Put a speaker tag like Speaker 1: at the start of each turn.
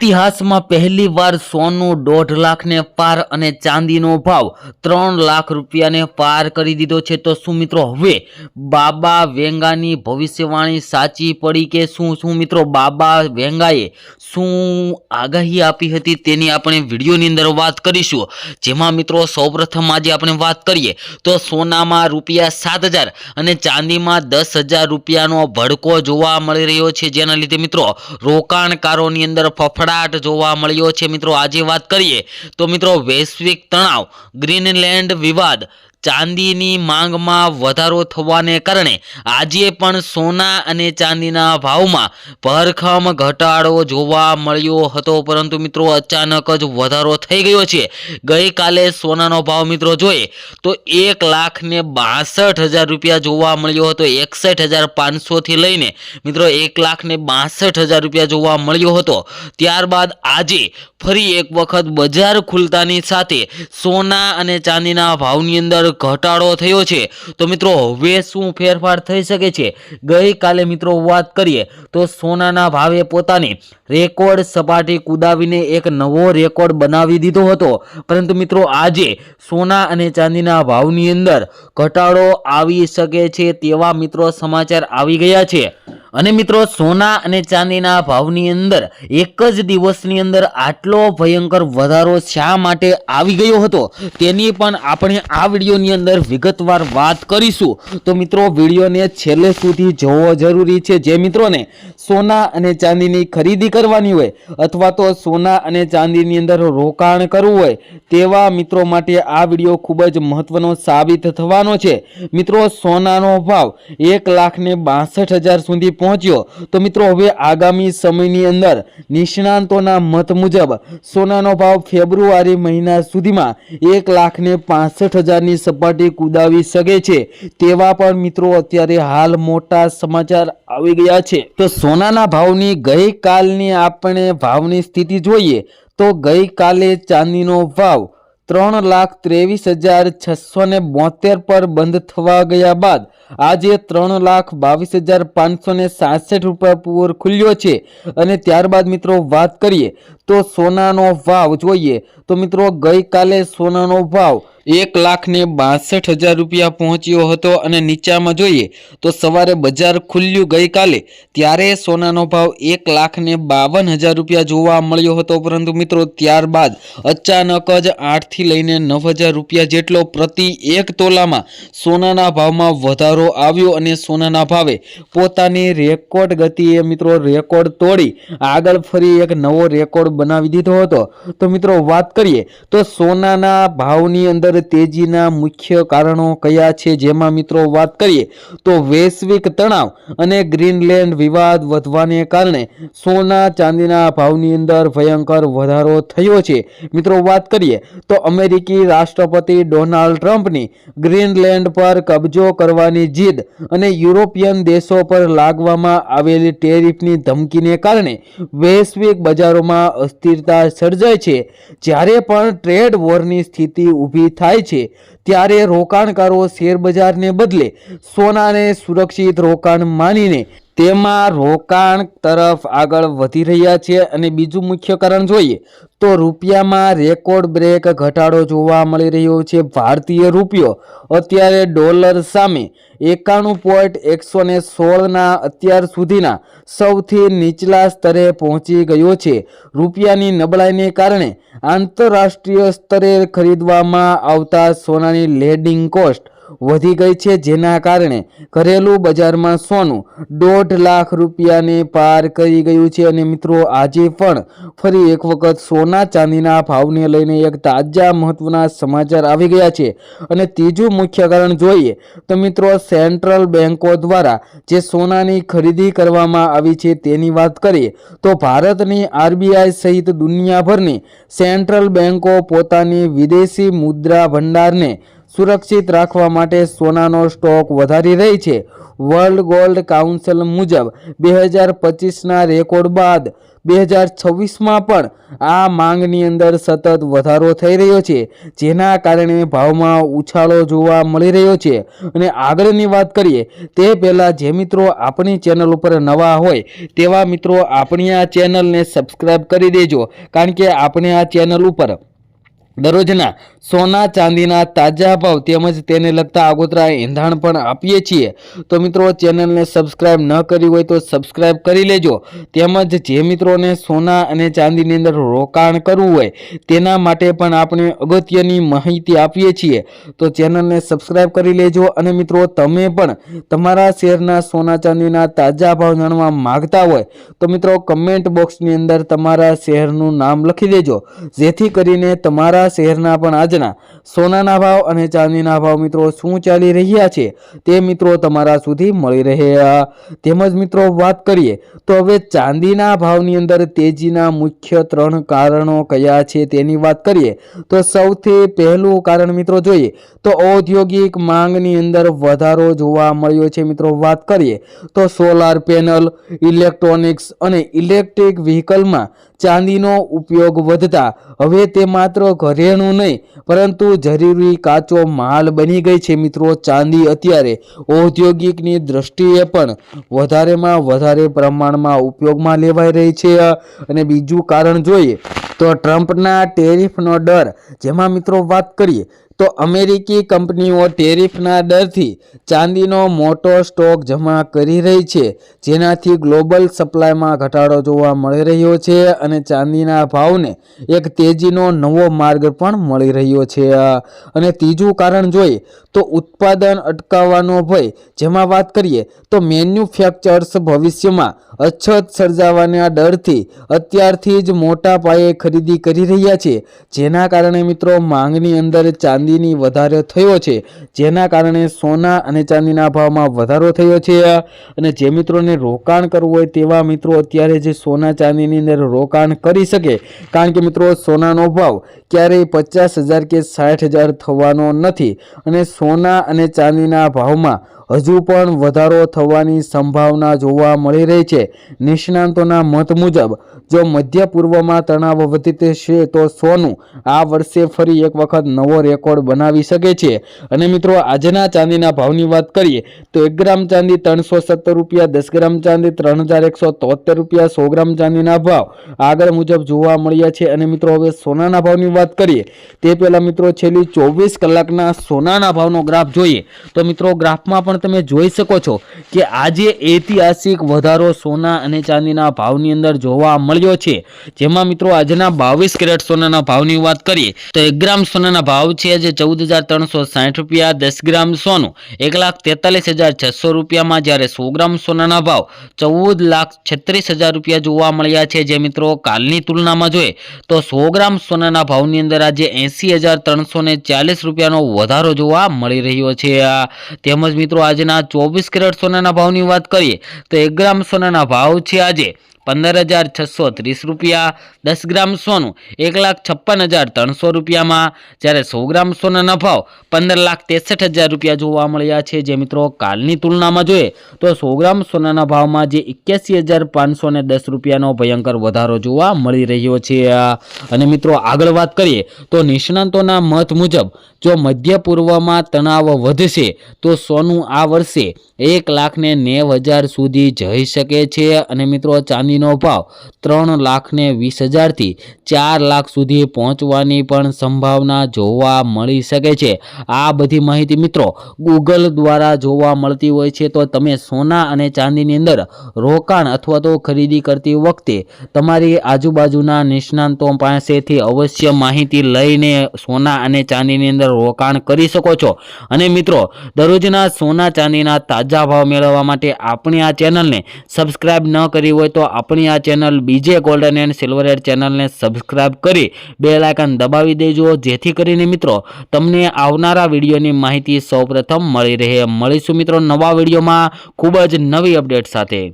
Speaker 1: ઇતિહાસમાં પહેલીવાર સોનું 1.5 લાખને પાર અને ચાંદીનો ભાવ 3 લાખ રૂપિયાને પાર કરી દીધો છે। તો શું મિત્રો હવે બાબા વેંગાની ભવિષ્યવાણી સાચી પડી કે શું મિત્રો બાબા વેંગાએ શું આગાહી આપી હતી તેની આપણે વિડીયોની અંદર વાત કરીશું। જેમાં મિત્રો સૌપ્રથમ આજે આપણે વાત કરીએ તો સોનામાં ₹7,000 અને ચાંદીમાં 10,000 રૂપિયાનો ભડકો જોવા મળી રહ્યો છે, જેના લીધે મિત્રો રોકાણકારોની અંદર ફફડાટ જોવા મળ્યો છે। મિત્રો આજે વાત કરીએ તો મિત્રો વૈશ્વિક તણાવ, ગ્રીનલેન્ડ વિવાદ, ચાંદીની માંગમાં વધારો થવાને કારણે આજે પણ સોના અને ચાંદીના ભાવમાં ભરખમ ઘટાડો જોવા મળ્યો હતો, પરંતુ મિત્રો અચાનક જ વધારો થઈ ગયો છે। ગઈકાલે સોનાનો ભાવ મિત્રો જોઈએ તો 1,62,000 રૂપિયા જોવા મળ્યો હતો। 61,500 થી લઈને મિત્રો 1,62,000 રૂપિયા જોવા મળ્યો હતો। ત્યારબાદ આજે ફરી એક વખત બજાર ખુલતાની સાથે સોના અને ચાંદીના ભાવની અંદર ઘટાડો થયો છે। તો મિત્રો હવે શું ફેરફાર થઈ શકે છે? ગઈકાલે મિત્રો વાત કરીએ તો સોનાના ભાવે પોતાની રેકોર્ડ સપાટી કુદાવીને એક નવો રેકોર્ડ બનાવી દીધો હતો, પરંતુ મિત્રો આજે સોના અને ચાંદીના ભાવની અંદર ઘટાડો આવી શકે છે તેવા મિત્રો સમાચાર આવી ગયા છે। અને મિત્રો સોના અને ચાંદીના ભાવની અંદર એક જ દિવસની અંદર આટલો ભયંકર વધારો શા માટે આવી ગયો હતો તેની પણ આપણે આ વિડીયોની અંદર વિગતવાર વાત કરીશું। તો મિત્રો વિડીયોને છેલ્લે સુધી જોવો જરૂરી છે। જે મિત્રોને સોના અને ચાંદીની ખરીદી કરવાની હોય અથવા તો સોના અને ચાંદીની અંદર રોકાણ કરવું હોય તેવા મિત્રો માટે આ વિડીયો ખૂબ જ મહત્વનો સાબિત થવાનો છે। મિત્રો સોનાનો ભાવ 1,62,000 સુધી પહોંચ્યો, તો મિત્રો હવે આગામી સમયની અંદર નિષ્ણાંતોના મત મુજબ સોનાનો ભાવ ફેબ્રુઆરી મહિના સુધીમાં 1,65,000ની સપાટી કુદાવી શકે છે તેવા પણ મિત્રો અત્યારે હાલ મોટા સમાચાર આવી ગયા છે। તો સોનાના ભાવની ગઈકાલની આપણે ભાવની સ્થિતિ જોઈએ તો ગઈકાલે ચાંદીનો ભાવ 3,23,672 પર બંધ થવા ગયા બાદ આજે 3,22,566 રૂપિયા પર ખુલ્યો છે। અને ત્યારબાદ મિત્રો વાત કરીએ તો સોનાનો ભાવ જોઈએ તો મિત્રો ગઈકાલે સોનાનો ભાવ 1,62,000 રૂપિયા પહોંચ્યો હતો અને નીચામાં જોઈએ તો સવારે બજાર ખુલ્યું ગઈકાલે ત્યારે સોનાનો ભાવ 1,52,000 રૂપિયા જોવા મળ્યો હતો, પરંતુ મિત્રો ત્યારબાદ અચાનક જ 8 થી લઈને 9,000 રૂપિયા જેટલો પ્રતિ 1 તોલામાં સોનાના ભાવમાં વધારો આવ્યો અને સોનાના ભાવે પોતાની રેકોર્ડ ગતિએ મિત્રો રેકોર્ડ તોડી આગળ ફરી એક નવો રેકોર્ડ બનાવી દીધો હતો। તો મિત્રો વાત કરીએ તો સોનાના ભાવની અંદર તેજીના મુખ્ય કારણો કયા છે, જેમાં મિત્રો વાત કરીએ તો વૈશ્વિક તણાવ અને ગ્રીનલેન્ડ વિવાદ વધવાને કારણે સોના ચાંદીના ભાવની અંદર ભયંકર વધારો થયો છે। મિત્રો વાત કરીએ તો અમેરિકી રાષ્ટ્રપતિ ડોનાલ્ડ ટ્રમ્પની ગ્રીનલેન્ડ પર કબજો કરવાની જીદ અને યુરોપિયન દેશો પર લાગવામાં આવેલી ટેરિફની ધમકીને કારણે વૈશ્વિક બજારોમાં અસ્થિરતા સર્જાય છે। જ્યારે પણ ટ્રેડ વોરની સ્થિતિ ઊભી થાય છે ત્યારે રોકાણકારો શેરબજારને બદલે સોનાને સુરક્ષિત રોકાણ માનીને તેમાં રોકાણ તરફ આગળ વધી રહ્યા છે। અને બીજું મુખ્ય કારણ જોઈએ તો રૂપિયામાં રેકોર્ડ બ્રેક ઘટાડો જોવા મળી રહ્યો છે। ભારતીય રૂપિયો અત્યારે ડોલર સામે 91.116ના અત્યાર સુધીના સૌથી નીચલા સ્તરે પહોંચી ગયો છે। રૂપિયાની નબળાઈને કારણે આંતરરાષ્ટ્રીય સ્તરે ખરીદવામાં આવતા સોનાની લેન્ડિંગ કોસ્ટ વધી ગઈ છે, જેના કારણે ઘરેલું બજારમાં સોનું 1.5 લાખ રૂપિયાને પાર કરી ગયું છે। અને મિત્રો આજે પણ ફરી એક વખત સોના ચાંદીના ભાવને લઈને એક તાજા મહત્વના સમાચાર આવી ગયા છે। અને ત્રીજું મુખ્ય કારણ જોઈએ તો મિત્રો સેન્ટ્રલ બેન્કો દ્વારા જે સોનાની ખરીદી કરવામાં આવી છે તેની વાત કરીએ તો ભારતની આરબીઆઈ સહિત દુનિયાભરની સેન્ટ્રલ બેન્કો પોતાની વિદેશી મુદ્રા ભંડારને સુરક્ષિત રાખવા માટે સોનાનો સ્ટોક વધારી રહી છે। વર્લ્ડ ગોલ્ડ કાઉન્સિલ મુજબ 2025ના રેકોર્ડ બાદ 2026માં પણ આ માંગની અંદર સતત વધારો થઈ રહ્યો છે, જેના કારણે ભાવમાં ઉછાળો જોવા મળી રહ્યો છે। અને આગળની વાત કરીએ તે પહેલાં જે મિત્રો આપણી ચેનલ ઉપર નવા હોય તેવા મિત્રો આપણી આ ચેનલને સબસ્ક્રાઈબ કરી દેજો, કારણ કે આપણે આ ચેનલ ઉપર દરરોજના સોના ચાંદીના તાજા ભાવ તેમજ તેને લગતા આગોતરા એંધાણ પણ આપીએ છીએ। તો મિત્રો ચેનલને સબસ્ક્રાઈબ ન કરી હોય તો સબસ્ક્રાઈબ કરી લેજો। તેમજ જે મિત્રોને સોના અને ચાંદીની અંદર રોકાણ કરવું હોય તેના માટે પણ આપણે અગત્યની માહિતી આપીએ છીએ, તો ચેનલને સબસ્ક્રાઈબ કરી લેજો। અને મિત્રો તમે પણ તમારા શહેરના સોના ચાંદીના તાજા ભાવ જાણવા માંગતા હોય તો મિત્રો કમેન્ટ બોક્સની અંદર તમારા શહેરનું નામ લખી દેજો, જેથી કરીને તમારા શહેરના પણ આજના સોનાના ભાવ અને ચાંદીના ભાવ મિત્રો શું ચાલી રહ્યા છે તે મિત્રો તમારા સુધી મળી રહે। તેમજ મિત્રો વાત કરીએ તો હવે ચાંદીના ભાવની અંદર તેજીના મુખ્ય 3 કારણો કયા છે તેની વાત કરીએ તો સૌથી પહેલું કારણ મિત્રો જોઈએ તો ઔદ્યોગિક માંગની અંદર વધારો જોવા મળ્યો છે। મિત્રો વાત કરીએ તો સોલાર પેનલ, ઇલેક્ટ્રોનિક્સ અને ઇલેક્ટ્રિક વ્હીકલમાં ચાંદીનો ઉપયોગ વધતા હવે તે માત્ર ઘરેણું નહીં પરંતુ જરૂરી કાચો માલ બની ગઈ છે। મિત્રો ચાંદી અત્યારે ઔદ્યોગિકની દ્રષ્ટિએ પણ વધારેમાં વધારે પ્રમાણમાં ઉપયોગમાં લેવાઈ રહી છે। અને બીજું કારણ જોઈએ તો ટ્રમ્પના ટેરિફનો ડર, જેમાં મિત્રો વાત કરીએ તો અમેરિકી કંપનીઓ ટેરિફના ડરથી ચાંદીનો મોટો સ્ટોક જમા કરી રહી છે, જેનાથી ગ્લોબલ સપ્લાયમાં ઘટાડો જોવા મળી રહ્યો છે અને ચાંદીના ભાવને એક તેજીનો નવો માર્ગ પણ મળી રહ્યો છે। અને ત્રીજું કારણ જોઈએ તો ઉત્પાદન અટકાવવાનો ભય, જેમાં વાત કરીએ તો મેન્યુફેક્ચર્સ ભવિષ્યમાં અછત સર્જાવાના ડરથી અત્યારથી જ મોટા પાયે ખરીદી કરી રહ્યા છે, જેના કારણે મિત્રો માંગની અંદર ચાંદીની વધારો થયો છે, જેના કારણે સોના અને ચાંદીના ભાવમાં વધારો થયો છે। અને જે મિત્રોને રોકાણ કરવું હોય તેવા મિત્રો અત્યારે જે સોના ચાંદીની અંદર રોકાણ કરી શકે, કારણ કે મિત્રો સોનાનો ભાવ ક્યારેય 50,000 કે 60,000 થવાનો નથી અને સોના અને ચાંદીના ભાવમાં હજુ પણ વધારો થવાની સંભાવના જોવા મળી રહી છે। નિષ્ણાંતોના મત મુજબ જો મધ્ય પૂર્વમાં તણાવ વધશે તો સોનું આ વર્ષે ફરી એક વખત નવો રેકોર્ડ બનાવી શકે છે। અને મિત્રો આજના ચાંદીના ભાવની વાત કરીએ તો 1 ગ્રામ ચાંદી 370 રૂપિયા, 10 ગ્રામ ચાંદી 3,173 રૂપિયા, 100 ગ્રામ ચાંદીના ભાવ આગળ મુજબ જોવા મળ્યા છે। અને મિત્રો હવે સોનાના ભાવની વાત કરીએ તે પહેલા મિત્રો છેલ્લી 24 કલાકના સોનાના ભાવનો ગ્રાફ જોઈએ તો મિત્રો ગ્રાફમાં પણ તમે જોઈ શકો છો કે આજે ઐતિહાસિક વધારો સોના અને ચાંદીના ભાવની અંદર જોવા મળ્યો છે, જેમાં મિત્રો આજના 22 કેરેટ સોનાના ભાવની વાત કરીએ તો 1 ગ્રામ સોનાના ભાવ છે જે 14,360 રૂપિયા, 10 ગ્રામ સોનું 1,43,600 રૂપિયામાં, જ્યારે 100 ગ્રામ સોનાના ભાવ 14,36,000 રૂપિયા જોવા મળ્યા છે। જે મિત્રો કાલની તુલનામાં જોઈએ તો 100 ગ્રામ સોનાના ભાવની અંદર આજે 80,340 રૂપિયાનો વધારો જોવા મળી રહ્યો છે। તેમજ મિત્રો આજના 24 કેરેટ સોનાના ભાવની વાત કરીએ તો 1 ગ્રામ સોનાના ભાવ છે આજે 15,630 રૂપિયા, 10 ગ્રામ સોનું 1,56,300 રૂપિયામાં, જ્યારે 100 ગ્રામ સોનાના ભાવ 15,63,000 રૂપિયા જોવા મળ્યા છે। જે મિત્રો કાલની તુલનામાં જોઈએ તો 100 ગ્રામ સોનાના ભાવમાં જે 81,510 રૂપિયાનો ભયંકર વધારો જોવા મળી રહ્યો છે। અને મિત્રો આગળ વાત કરીએ તો નિષ્ણાંતોના મત મુજબ જો મધ્ય પૂર્વમાં તણાવ વધશે તો સોનું આ વર્ષે 1,90,000 સુધી જઈ શકે છે। અને મિત્રો ચાંદીનો ભાવ 3,20,000 થી 4 લાખ સુધી પહોંચવાની પણ સંભાવના જોવા મળી શકે છે। આ બધી માહિતી મિત્રો ગૂગલ દ્વારા જોવા મળતી હોય છે, તો તમે સોના અને ચાંદીની અંદર રોકાણ અથવા તો ખરીદી કરતી વખતે તમારી આજુબાજુના નિષ્ણાંતો પાસેથી અવશ્ય માહિતી લઈને સોના અને ચાંદીની અંદર રોકાણ કરી શકો છો। અને મિત્રો દરરોજના સોના ચાંદીના તાજા ભાવ મેળવવા માટે આપણી આ ચેનલને સબસ્ક્રાઇબ ન કરી હોય તો આપણી આ ચેનલ બીજે ગોલ્ડન એન્ડ સિલ્વર ચેનલને સબસ્ક્રાઇબ કરી બેલ આઇકન દબાવી દેજો, જેથી કરીને મિત્રો તમને આવનારા વિડીયોની માહિતી સૌપ્રથમ મળી રહે। મળીશું મિત્રો નવા વિડીયોમાં ખૂબ જ નવી અપડેટ સાથે।